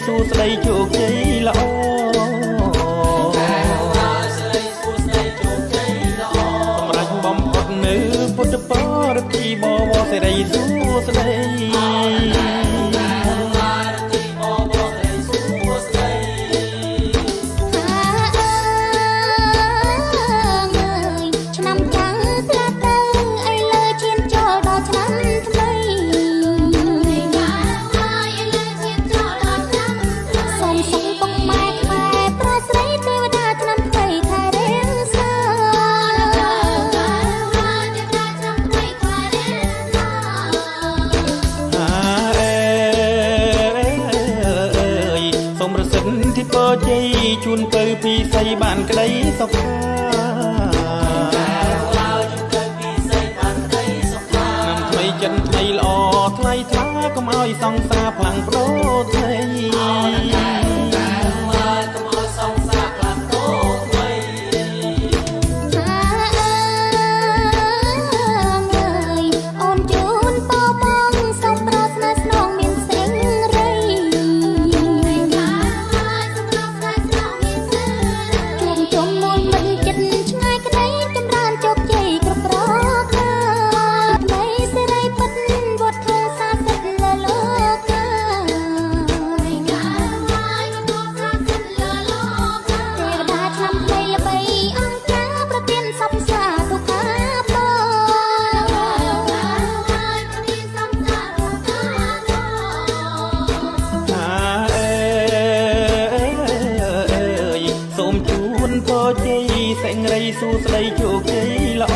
សួស្ដីជោគជ័យល្អសម្រាប់បំផុតនៅពុទ្ធបរិទ្ធិបវរសេរីសួស្ដីที่ปอใจជួនទៅពីស័យបានក្តីសុខាnămថ្មីចិនថ្មីល្អថ្លៃថ្លាកុំឲ្យសង្សារផ្លាំងប្រូថ្មីសេងរីសួស្ដីជោគជ័យល្អ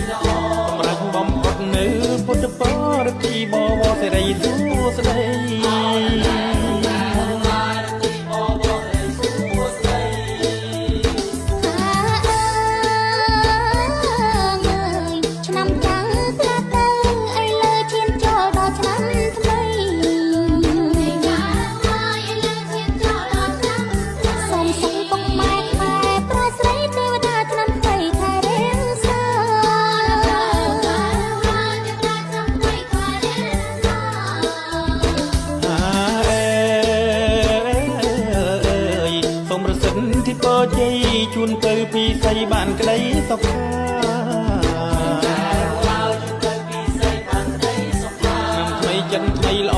សម្រាប់បំផុតនៅពុទ្ធបរិទ្ធិបវរសេរីសួស្ដីที่ปอใจជួនទៅពីស័យបានក្តីសុខាnămថ្មីចិនថ្មីល្អ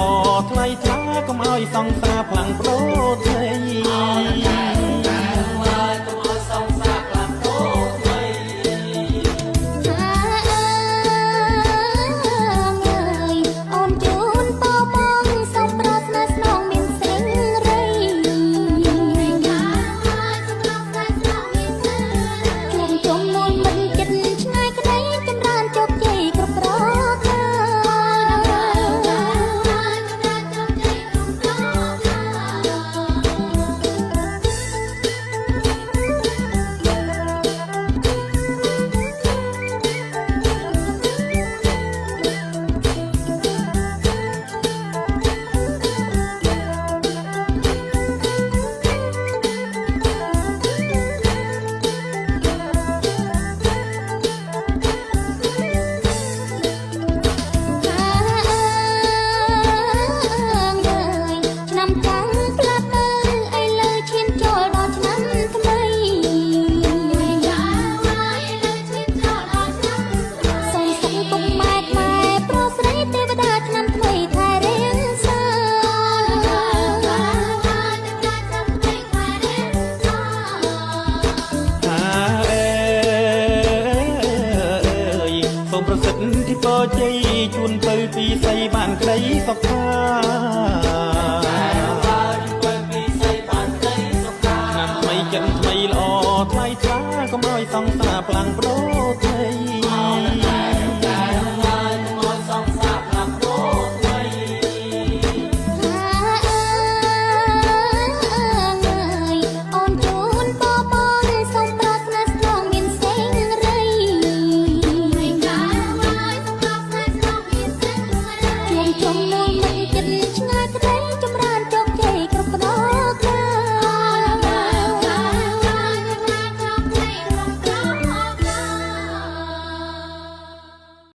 ថ្លៃថ្លាកុំឲ្យសង្សារផ្លាំងប្រូ